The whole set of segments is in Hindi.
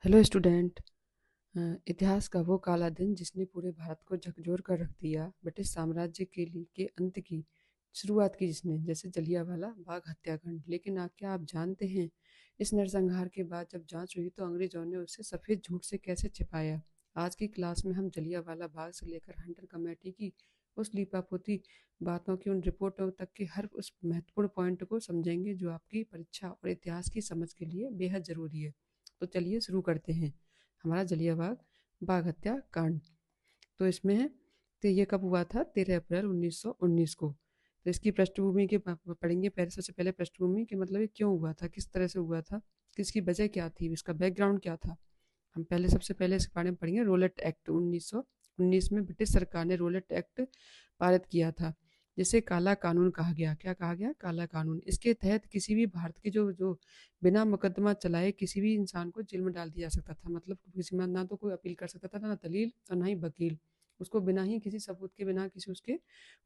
Hello student. इतिहास का वो काला दिन जिसने पूरे भारत को झकझोर कर रख दिया। ब्रिटिश साम्राज्य के अंत की शुरुआत की जिसने, जैसे जलियांवाला बाग हत्याकांड। लेकिन क्या आप जानते हैं, इस नरसंहार के बाद जब जांच हुई तो अंग्रेजों ने उसे सफ़ेद झूठ से कैसे छिपाया। आज की क्लास में हम जलियांवाला बाग से लेकर हंटर कमेटी की उस लीपापोती बातों की उन रिपोर्टों तक के हर उस महत्वपूर्ण पॉइंट को समझेंगे जो आपकी परीक्षा और इतिहास की समझ के लिए बेहद ज़रूरी है। तो चलिए शुरू करते हैं हमारा जलियांवाला बाग हत्याकांड। तो इसमें है, तो ये कब हुआ था? 13 अप्रैल 1919 को। तो इसकी पृष्ठभूमि के पढ़ेंगे। पहले सबसे पहले पृष्ठभूमि के मतलब ये क्यों हुआ था, किस तरह से हुआ था, किसकी वजह क्या थी, इसका बैकग्राउंड क्या था। हम पहले सबसे पहले इसके बारे में पढ़ेंगे। रोलेट एक्ट 1919 में ब्रिटिश सरकार ने रोलेट एक्ट पारित किया था, जिसे काला कानून कहा गया। क्या कहा गया? काला कानून। इसके तहत किसी भी भारत के जो जो बिना मुकदमा चलाए किसी भी इंसान को जेल में डाल दिया जा सकता था। मतलब किसी में ना तो कोई अपील कर सकता था, ना दलील और ना ही वकील। उसको बिना ही किसी सबूत के, बिना किसी उसके,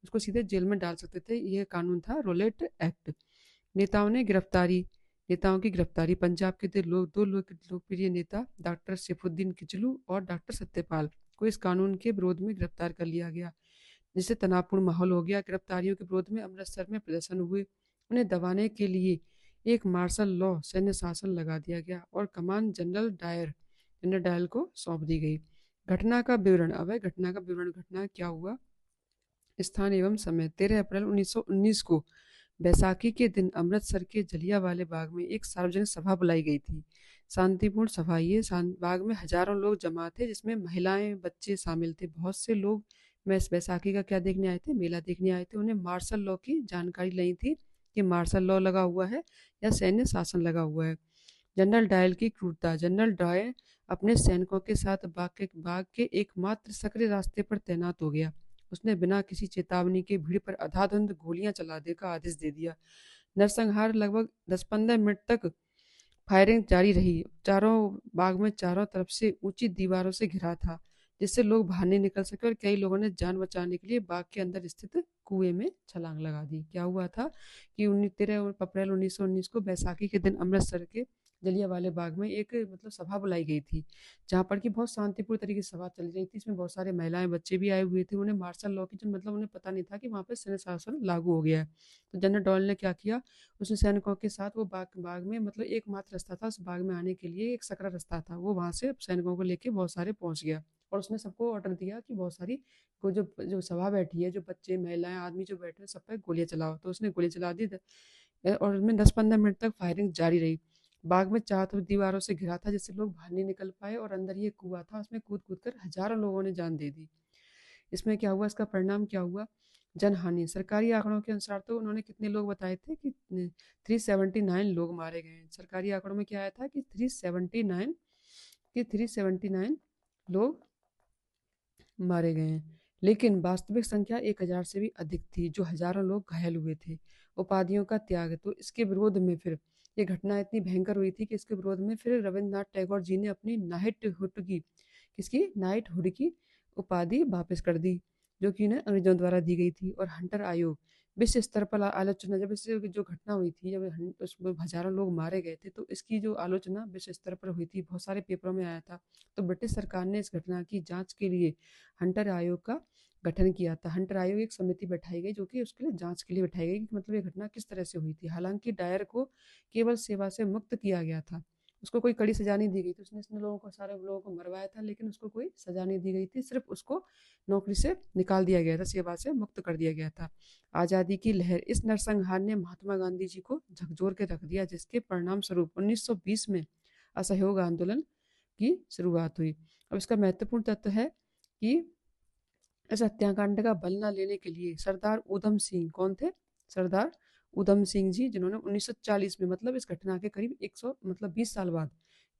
उसको सीधे जेल में डाल सकते थे। यह कानून था रोलेट एक्ट। नेताओं ने गिरफ्तारी नेताओं की गिरफ्तारी। पंजाब के दो लोकप्रिय नेता डॉक्टर सैफुद्दीन किचलू और डॉक्टर सत्यपाल को इस कानून के विरोध में गिरफ्तार कर लिया गया, जिससे तनावपूर्ण माहौल हो गया। गिरफ्तारियों के विरोध में अमृतसर में प्रदर्शन हुए। उन्हें दबाने के लिए एक मार्शल लॉ सैन्य शासन लगा दिया गया और कमान जनरल डायर को सौंप दी गई। घटना का विवरण। अब है घटना का विवरण। घटना क्या हुआ? स्थान एवं समय। 13 अप्रैल 1919 को बैसाखी के दिन अमृतसर के जलियांवाले बाग में एक सार्वजनिक सभा बुलाई गई थी। शांतिपूर्ण सभा। ये बाग में हजारों लोग जमा थे, जिसमें महिलाएं, बच्चे शामिल थे। बहुत से लोग बैसाखी का क्या देखने आए थे? मेला देखने आए थे। उन्हें मार्शल लॉ की जानकारी नहीं थी कि मार्शल लॉ लगा हुआ है या सैन्य शासन लगा हुआ है। जनरल डायल की क्रूरता। जनरल डायल अपने सैनिकों के साथ बाग के एकमात्र सक्रिय रास्ते पर तैनात हो गया। उसने बिना किसी चेतावनी के भीड़ पर अंधाधुंध गोलियां चलाने का आदेश दे दिया। नरसंहार लगभग 10-15 मिनट तक फायरिंग जारी रही। चारों बाग में चारों तरफ से ऊंची दीवारों से घिरा था, जिससे लोग बाहर नहीं निकल सके, और कई लोगों ने जान बचाने के लिए बाग के अंदर स्थित कुएं में छलांग लगा दी। क्या हुआ था कि 13 अप्रैल 1919 को बैसाखी के दिन अमृतसर के जलियांवाले बाग में एक मतलब सभा बुलाई गई थी, जहाँ पर कि बहुत शांतिपूर्ण तरीके से सभा चल रही थी। इसमें बहुत सारे महिलाएं, बच्चे भी आए हुए थे। उन्हें मार्शल लॉ की मतलब उन्हें पता नहीं था कि वहाँ पे सैन्य शासन लागू हो गया है। तो जनरल डॉयल ने क्या किया, उसने सैनिकों के साथ वो बाग बाग में मतलब एकमात्र रास्ता था उस बाग में आने के लिए, एक सकरा रास्ता था, वो वहां से सैनिकों को लेके बहुत सारे पहुंच गया। और उसने सबको ऑर्डर दिया कि बहुत सारी को जो जो सभा बैठी है, जो बच्चे, महिलाएं, आदमी जो बैठे हैं, सब पे गोलियां चलाओ। तो उसने गोली चला दी। और उसमें 10-15 मिनट तक फायरिंग जारी रही। बाग में चारों तरफ दीवारों से घिरा था, जिससे लोग बाहर नहीं निकल पाए, और अंदर ये कुआं था, उसमें कूद कूद कर हजारों लोगों ने जान दे दी। इसमें क्या हुआ, इसका परिणाम क्या हुआ? जनहानि। सरकारी आंकड़ों के अनुसार तो उन्होंने कितने लोग बताए थे कि 379 लोग मारे गए हैं। सरकारी आंकड़ों में क्या आया था कि 379 लोग मारे गए हैं। लेकिन वास्तविक संख्या 1000 से भी अधिक थी, जो हजारों लोग घायल हुए थे। उपाधियों का त्याग। तो इसके विरोध में फिर ये घटना इतनी भयंकर हुई थी कि इसके विरोध में फिर रविन्द्रनाथ टैगोर जी ने अपनी नाइट हुड की उपाधि वापस कर दी, जो कि उन्हें अंग्रेजों द्वारा दी गई थी। और हंटर आयोग विश्व स्तर पर आलोचना। जब इससे जो घटना हुई थी, जब उसमें हजारों लोग मारे गए थे, तो इसकी जो आलोचना विश्व स्तर पर हुई थी, बहुत सारे पेपरों में आया था। तो ब्रिटिश सरकार ने इस घटना की जांच के लिए हंटर आयोग का गठन किया था। हंटर आयोग एक समिति बैठाई गई, जो कि उसके लिए जांच के लिए बैठाई गई कि मतलब ये घटना किस तरह से हुई थी। हालांकि डायर को केवल सेवा से मुक्त किया गया था, उसको कोई कड़ी सजा नहीं दी गई थी। उसने इसने लोगों को, सारे लोगों को मरवाया था, लेकिन उसको कोई सजा नहीं दी गई थी। सिर्फ उसको नौकरी से निकाल दिया गया था, सेवा से मुक्त कर दिया गया था। आज़ादी की लहर। इस नरसंहार ने महात्मा गांधी जी को झकझोर के रख दिया, जिसके परिणाम स्वरूप 1920 में असहयोग आंदोलन की शुरुआत हुई। अब इसका महत्वपूर्ण तथ्य है कि इस हत्याकांड का बदला लेने के लिए सरदार उधम सिंह, कौन थे? सरदार उधम सिंह जी, जिन्होंने 1940 में, मतलब इस घटना के करीब 100 मतलब 20 साल बाद,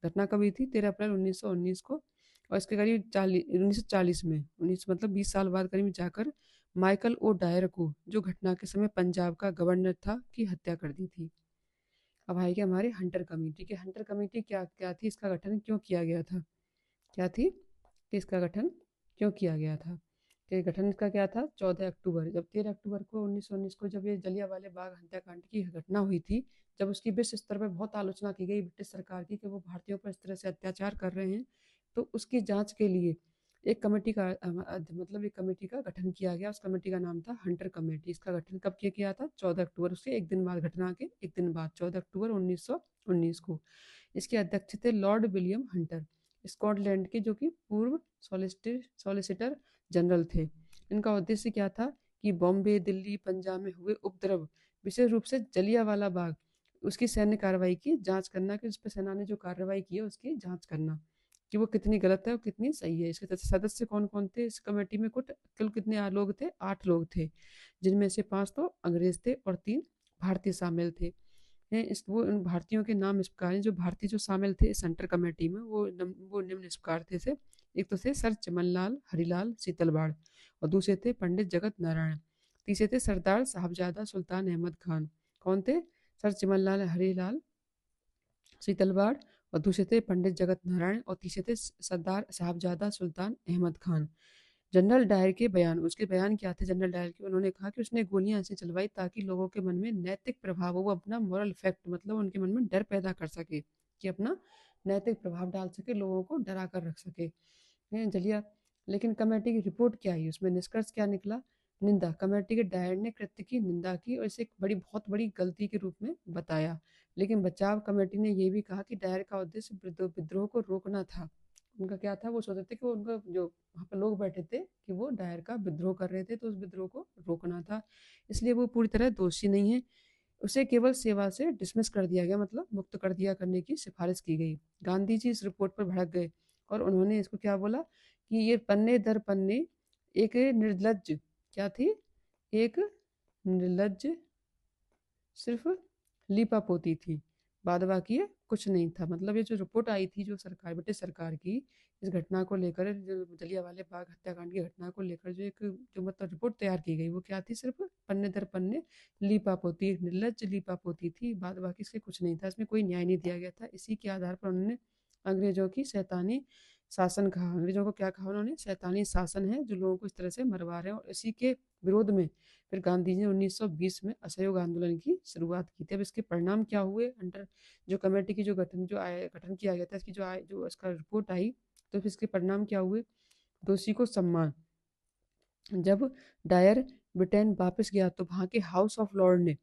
घटना कब हुई थी? 13 अप्रैल 1919 को। और इसके करीब 1940 में, 19 मतलब 20 साल बाद करीब जाकर माइकल ओ डायर को, जो घटना के समय पंजाब का गवर्नर था, की हत्या कर दी थी। अब आएगी हमारी हंटर कमेटी। की हंटर कमेटी क्या क्या थी, इसका गठन क्यों किया गया था? क्या थी कि इसका गठन क्यों किया गया था? के गठन का क्या था 14 अक्टूबर। जब 13 अक्टूबर को 1919 को जब ये जलियांवाला बाग हत्याकांड की घटना हुई थी, जब उसकी विश्व स्तर पर बहुत आलोचना की गई ब्रिटिश सरकार की कि वो भारतीयों पर इस तरह से अत्याचार कर रहे हैं, तो उसकी जांच के लिए एक कमेटी का मतलब एक कमेटी का गठन किया गया। उस कमेटी का नाम था हंटर कमेटी। इसका गठन कब किया गया था 14 अक्टूबर, उसके एक दिन बाद, घटना के एक दिन बाद 14 अक्टूबर 1919 को। इसके अध्यक्ष थे लॉर्ड विलियम हंटर, स्कॉटलैंड के, जो कि पूर्व सॉलिसिटर जनरल थे। इनका उद्देश्य क्या था कि बॉम्बे, दिल्ली, पंजाब में हुए उपद्रव, विशेष रूप से जलियांवाला बाग, उसकी सैन्य कार्रवाई की जांच करना, कि उस पर सेना ने जो कार्रवाई की है उसकी जांच करना कि वो कितनी गलत है और कितनी सही है। इसके सदस्य कौन कौन थे इस कमेटी में? कुल कितने लोग थे? 8 लोग थे, जिनमें से 5 तो अंग्रेज थे और 3 भारतीय शामिल थे। वो उन भारतीयों के नाम इस प्रकार हैं, जो भारतीय जो शामिल थे सेंटर कमेटी में, वो निम्न इस प्रकार थे। एक तो थे सर चमनलाल हरिलाल सीतलवाड़, और दूसरे थे पंडित जगत नारायण, तीसरे थे सरदार साहबजादा सुल्तान अहमद खान। कौन थे? सर चमनलाल हरिलाल सीतलवाड़, और दूसरे थे पंडित जगत नारायण, और तीसरे थे सरदार साहबजादा सुल्तान अहमद खान। जनरल डायर के बयान, उसके बयान क्या थे जनरल डायर के? उन्होंने कहा कि उसने गोलियां ऐसे चलवाई ताकि लोगों के मन में नैतिक प्रभाव हो, वो अपना मॉरल इफेक्ट, मतलब उनके मन में डर पैदा कर सके, कि अपना नैतिक प्रभाव डाल सके, लोगों को डरा कर रख सके। जलिया लेकिन कमेटी की रिपोर्ट क्या आई, उसमें निष्कर्ष क्या निकला? निंदा, कमेटी के डायर ने कृत्य की निंदा की और इसे एक बहुत बड़ी गलती के रूप में बताया। लेकिन बचाव कमेटी ने यह भी कहा कि डायर का उद्देश्य विद्रोह को रोकना था। उनका क्या था? वो सोचते थे कि उनका जो वहाँ पर लोग बैठे थे कि वो डायर का विद्रोह कर रहे थे, तो उस विद्रोह को रोकना था, इसलिए वो पूरी तरह दोषी नहीं है। उसे केवल सेवा से डिसमिस कर दिया गया, मतलब मुक्त कर दिया करने की सिफारिश की गई। गांधी जी इस रिपोर्ट पर भड़क गए और उन्होंने इसको क्या बोला कि ये पन्ने दर पन्ने एक निर्लज, क्या थी? एक निर्लज, सिर्फ लीपापोती थी, बाद बाकी कुछ नहीं था। मतलब ये जो रिपोर्ट आई थी जो सरकार, ब्रिटिश सरकार की, इस घटना को लेकर, जो जलियांवाले बाग हत्याकांड की घटना को लेकर जो एक जो मतलब रिपोर्ट तैयार की गई, वो क्या थी? सिर्फ पन्ने दर पन्ने लीपापोती, एक निर्लज लीपापोती थी, बाद बाकी इसके कुछ नहीं था, इसमें कोई न्याय नहीं दिया गया था। इसी के आधार पर उन्होंने अंग्रेजों की शैतानी शासन कहा। अंग्रेजों को क्या कहा उन्होंने? शैतानी शासन है जो लोगों को इस तरह से मरवा रहे हैं। और इसी के विरोध में फिर गांधी जी ने 1920 में असहयोग आंदोलन की शुरुआत की थी। अब इसके परिणाम क्या हुए? अंडर जो कमेटी की जो गठन किया गया था, इसकी जो इसका रिपोर्ट आई, तो फिर इसके परिणाम क्या हुए? दोषी को सम्मान। जब डायर ब्रिटेन वापस गया तो वहां के हाउस ऑफ लॉर्ड ने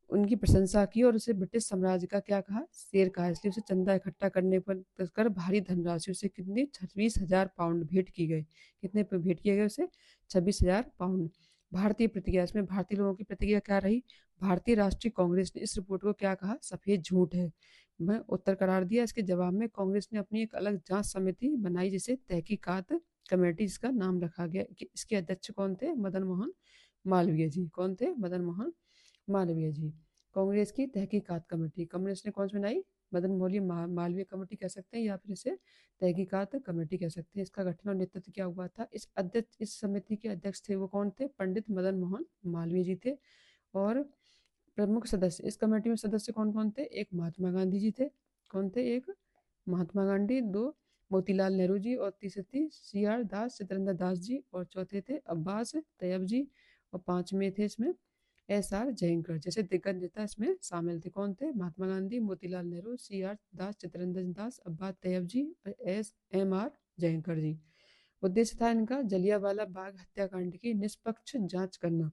उनकी प्रशंसा की और उसे ब्रिटिश साम्राज्य का क्या कहा? शेर कहा। इसलिए उसे चंदा इकट्ठा करने पर कर भारी धनराशि, उसे कितनी 26,000 पाउंड भेंट की गई। कितने पे भेंट किए गए उसे? 26,000 पाउंड। भारतीय प्रतिक्रिया, इसमें भारतीय लोगों की प्रतिक्रिया क्या रही? भारतीय राष्ट्रीय कांग्रेस ने इस रिपोर्ट को क्या कहा? सफेद झूठ है, मैं उत्तर करार दिया। इसके जवाब में कांग्रेस ने अपनी एक अलग जांच समिति बनाई, जिसे तहकीकात कमेटी, इसका नाम रखा गया। इसके अध्यक्ष कौन थे? मदन मोहन मालवीय जी। कौन थे? मदन मोहन मालवीय जी। कांग्रेस की तहकीकात कमेटी कांग्रेस ने कौन सी बनाई? मदन मोहन मालवीय कमेटी कह सकते हैं, या फिर इसे तहकीकात कमेटी कह सकते हैं। इसका गठन और नेतृत्व क्या हुआ था? इस समिति के अध्यक्ष थे वो कौन थे? पंडित मदन मोहन मालवीय जी थे। और प्रमुख सदस्य इस कमेटी में सदस्य कौन कौन थे? एक महात्मा गांधी जी थे। कौन थे? एक महात्मा गांधी, दो मोतीलाल नेहरू जी, और तीसरे थे CR दास, चित्रंदा दास जी, और चौथे थे अब्बास तैयब जी, और पांचवें थे इसमें SR जयंकर। जैसे दिग्गज नेता इसमें शामिल थे। कौन थे? महात्मा गांधी, मोतीलाल नेहरू, CR दास, चित्रंजन दास, अब्बास तैयब जी, SMR जयंकर जी। उद्देश्य था इनका जलियांवाला बाग हत्याकांड की निष्पक्ष जांच करना,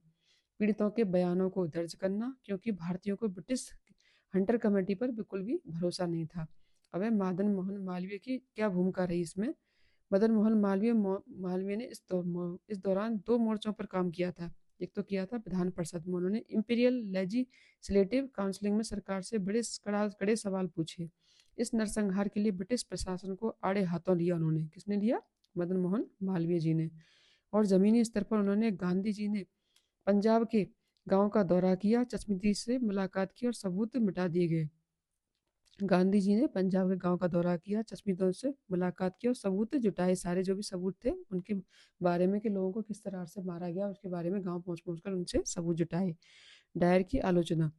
पीड़ितों के बयानों को दर्ज करना, क्योंकि भारतीयों को ब्रिटिश हंटर कमेटी पर बिल्कुल भी भरोसा नहीं था। अब मदन मोहन मालवीय की क्या भूमिका रही इसमें? मदन मोहन मालवीय ने इस दौरान 2 मोर्चों पर काम किया था। एक तो किया था विधान परिषद में, उन्होंने इंपीरियल लेजिस्लेटिव काउंसिलिंग में सरकार से बड़े कड़े सवाल पूछे। इस नरसंहार के लिए ब्रिटिश प्रशासन को आड़े हाथों लिया उन्होंने। किसने लिया? मदन मोहन मालवीय जी ने। और जमीनी स्तर पर उन्होंने गांधी जी ने पंजाब के गांव का दौरा किया, चश्मदीद से मुलाकात की और सबूत मिटा दिए गए। गांधी जी ने पंजाब के गांव का दौरा किया, चश्मदीदों से मुलाकात की और सबूत जुटाए, सारे जो भी सबूत थे उनके बारे में, कि लोगों को किस तरह से मारा गया उसके बारे में गांव पहुंच पहुंच कर उनसे सबूत जुटाए। डायर की आलोचना,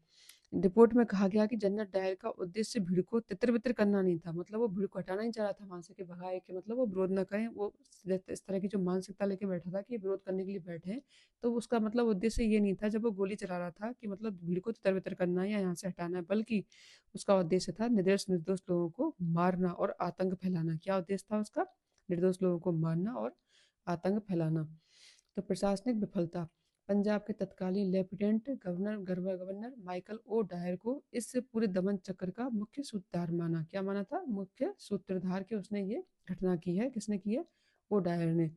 रिपोर्ट में कहा गया कि जनरल डायर का उद्देश्य भीड़ को तितर बितर करना नहीं था, मतलब वो भीड़ को हटाना ही चाह रहा था वहां से कि भगाए, कि मतलब वो विरोध न करें। वो इस तरह की जो मानसिकता लेके बैठा था कि ये विरोध करने के लिए बैठे हैं, तो उसका मतलब उद्देश्य ये नहीं था जब वो गोली चला रहा था कि मतलब भीड़ को तितर बितर करना है या यहाँ से हटाना है, बल्कि उसका उद्देश्य था निर्दोष निर्दोष लोगों को मारना और आतंक फैलाना। क्या उद्देश्य था उसका? निर्दोष लोगों को मारना और आतंक फैलाना। तो प्रशासनिक विफलता। पंजाब के तत्कालीन lieutenant governor Michael O'Dwyer को इस पूरे दमन चक्र का मुख्य सूत्रधार माना। क्या माना था? मुख्य सूत्रधार के उसने ये घटना की है। किसने की है? ओ डायर ने।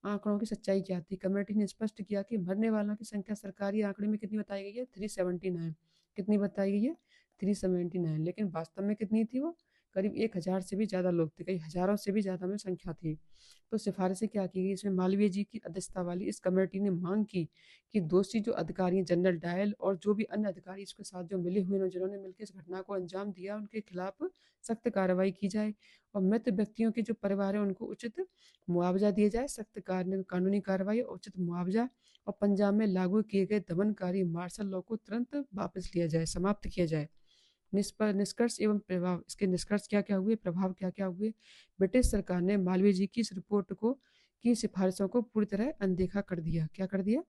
आंकड़ों की सच्चाई क्या थी? कमेटी ने स्पष्ट किया कि मरने वालों की संख्या सरकारी आंकड़े में कितनी बताई गई है? 379। कितनी बताई गई है? 379। लेकिन वास्तव में कितनी थी वो? करीब 1000 से भी ज्यादा लोग थे, कई हजारों से भी ज्यादा में संख्या थी। तो सिफारिशें क्या की गई इसमें? मालवीय जी की अध्यक्षता वाली इस कमेटी ने मांग की कि दोषी जो अधिकारी हैं, जनरल डायल और जो भी अन्य अधिकारी इसके साथ जो मिले हुए हैं, जिन्होंने मिलकर इस घटना को अंजाम दिया, उनके खिलाफ सख्त कार्रवाई की जाए और मृत व्यक्तियों के जो परिवार है उनको उचित मुआवजा दिया जाए। सख्त कानूनी कार्रवाई और उचित मुआवजा, और पंजाब में लागू किए गए दमनकारी मार्शल लॉ को तुरंत वापस लिया जाए, समाप्त किया जाए। निष्कर्ष एवं प्रभाव। इसके निष्कर्ष क्या क्या हुए, प्रभाव क्या क्या हुए? ब्रिटिश सरकार ने मालवीय जी की इस रिपोर्ट को की सिफारिशों को पूरी तरह अनदेखा कर दिया। क्या कर दिया?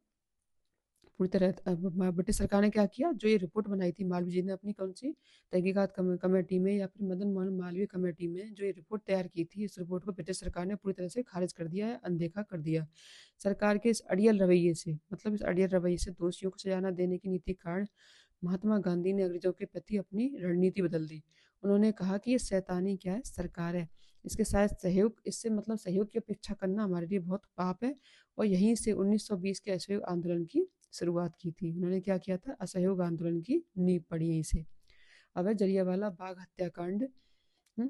पूरी तरह ब्रिटिश सरकार ने क्या किया? जो ये रिपोर्ट बनाई थी मालवीय जी ने अपनी कौन सी तहकीकात कमेटी में या फिर मदन मोहन मालवीय कमेटी में, जो ये रिपोर्ट तैयार की थी, इस रिपोर्ट को ब्रिटिश सरकार ने पूरी तरह से खारिज कर दिया है, अनदेखा कर दिया। सरकार के इस अड़ियल रवैये से, मतलब इस अड़ियल रवैये से दोषियों को सजा न देने की नीति के कारण महात्मा गांधी ने अंग्रेजों के प्रति अपनी रणनीति बदल दी। उन्होंने कहा कि ये शैतानी क्या है? सरकार है, इसके साथ सहयोग, इससे मतलब सहयोग की अपेक्षा करना हमारे लिए बहुत पाप है। और यहीं से 1920 के असहयोग आंदोलन की शुरुआत की थी। उन्होंने क्या किया था? असहयोग आंदोलन की नींव पड़ी यहीं से। अब है जलियांवाला बाग हत्याकांड। हम्म,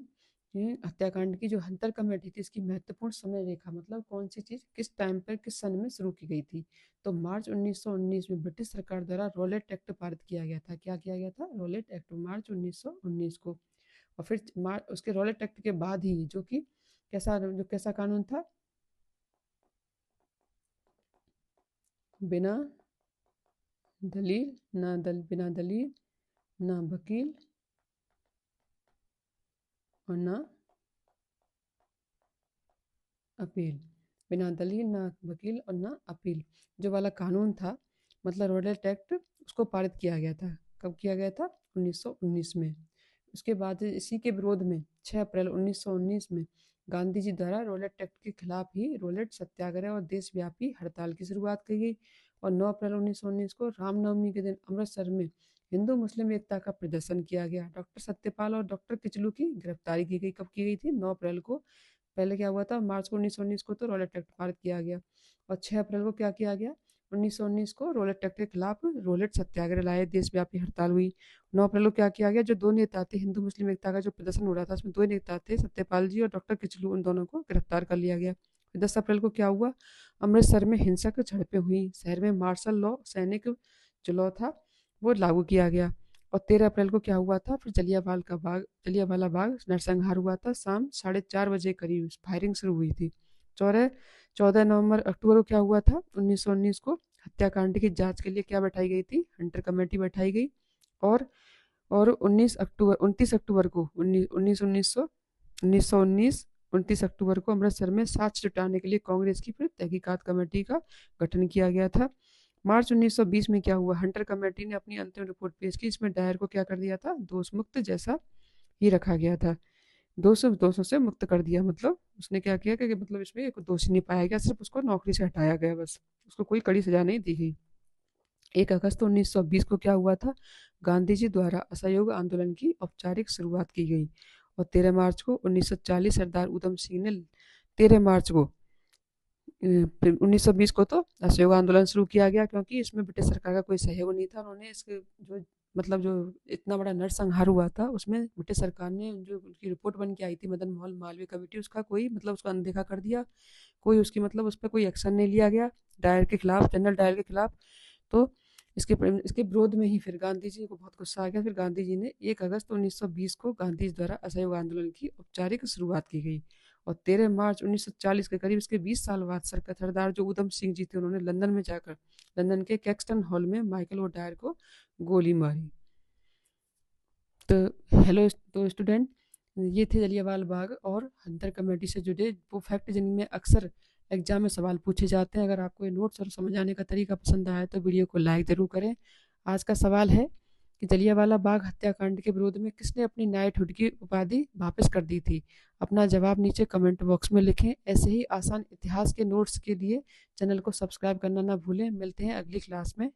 ये हत्याकांड की जो हंटर कमेटी थी, इसकी महत्वपूर्ण समय रेखा, मतलब कौन सी चीज किस टाइम पर किस सन में शुरू की गई थी? तो मार्च 1919 में ब्रिटिश सरकार द्वारा रोलेट एक्ट पारित किया गया था। क्या किया गया था? रोलेट एक्ट, मार्च 1919 को। और फिर उसके रोलेट एक्ट के बाद ही जो कि कैसा कानून था? बिना बिना दलील, ना वकील और ना अपील। बिना दलील, ना वकील और ना अपील, जो वाला कानून था, मतलब रोडेट एक्ट, उसको पारित किया गया था। कब किया गया था? 1919 में। उसके बाद इसी के विरोध में 6 अप्रैल 1919 में गांधी जी द्वारा रोलेट एक्ट के खिलाफ ही रोलेट सत्याग्रह और देशव्यापी हड़ताल की शुरुआत की गई। और 9 अप्रैल 1919 को रामनवमी के दिन अमृतसर में हिंदू मुस्लिम एकता का प्रदर्शन किया गया। डॉक्टर सत्यपाल और डॉक्टर किचलू की गिरफ्तारी की गई। कब की गई थी? 9 अप्रैल को। पहले क्या हुआ था? मार्च को 1919 को तो रोलेट एक्ट पारित किया गया, और 6 अप्रैल को क्या किया गया? 1919 को रोलेट एक्ट के खिलाफ रोलेट सत्याग्रह लाए, देशव्यापी हड़ताल हुई। 9 अप्रैल को क्या किया गया? जो दो नेता थे, हिंदू मुस्लिम एकता का जो प्रदर्शन हो रहा था, उसमें दो नेता थे, सत्यपाल जी और डॉक्टर किचलू, उन दोनों को गिरफ्तार कर लिया गया। 10 अप्रैल को क्या हुआ? अमृतसर में हिंसक झड़पें हुई। शहर में मार्शल लॉ, सैनिक जो लॉ था, वो लागू किया गया। और 13 अप्रैल को क्या हुआ था? फिर जलियांवाला बाग नरसंहार हुआ था। शाम 4:30 बजे करीब फायरिंग शुरू हुई थी। 14 अक्टूबर को क्या हुआ था? 1919 को हत्याकांड की जांच के लिए क्या बैठाई गई थी? हंटर कमेटी बैठाई गई। और 29 अक्टूबर को 29 अक्टूबर को अमृतसर में साक्ष्य जुटाने के लिए कांग्रेस की फिर तहकीकात कमेटी का गठन किया गया था। मार्च 1920 में क्या हुआ? हंटर कमेटी ने अपनी अंतिम रिपोर्ट पेश की। इसमें डायर को क्या कर दिया था? दोष मुक्त जैसा ही रखा गया था। दोषों से मुक्त कर दिया, मतलब उसने क्या किया कि मतलब इसमें एक दोषी नहीं पाया गया, सिर्फ उसको नौकरी से हटाया गया, बस उसको कोई कड़ी सजा नहीं दी गई। 1 अगस्त 1920 को क्या हुआ था? गांधी जी द्वारा असहयोग आंदोलन की औपचारिक शुरुआत की गई। और 13 मार्च को 1940 सरदार उधम सिंह ने 13 मार्च को 1920 को तो असहयोग आंदोलन शुरू किया गया, क्योंकि इसमें ब्रिटिश सरकार का कोई सहयोग नहीं था। उन्होंने इसके जो मतलब जो इतना बड़ा नरसंहार हुआ था, उसमें ब्रिटिश सरकार ने जो उनकी रिपोर्ट बन के आई थी मदन मोहन मालवीय कमेटी, उसका कोई मतलब उसको अनदेखा कर दिया। कोई उसकी मतलब उस पर कोई एक्शन नहीं लिया गया डायर के खिलाफ, जनरल डायर के खिलाफ। तो इसके विरोध में ही फिर गांधी जी को बहुत गुस्सा आ गया। फिर गांधी जी ने 1 अगस्त 1920 को गांधी जी द्वारा असहयोग आंदोलन की औपचारिक शुरुआत की गई। और 13 मार्च 1940 के करीब, इसके 20 साल बाद सरदार जो उधम सिंह जी थे, उन्होंने लंदन में जाकर लंदन के कैक्सटन हॉल में माइकल ओ डायर को गोली मारी। तो हेलो तो स्टूडेंट, ये थे जलियांवाला बाग और हंटर कमेटी से जुड़े वो फैक्ट जिनमें अक्सर एग्जाम में सवाल पूछे जाते हैं। अगर आपको ये नोट्स और समझाने का तरीका पसंद आया तो वीडियो को लाइक ज़रूर करें। आज का सवाल है कि जलियांवाला बाग हत्याकांड के विरोध में किसने अपनी नाइटहुड की उपाधि वापस कर दी थी। अपना जवाब नीचे कमेंट बॉक्स में लिखें। ऐसे ही आसान इतिहास के नोट्स के लिए चैनल को सब्सक्राइब करना ना भूलें। मिलते हैं अगली क्लास में।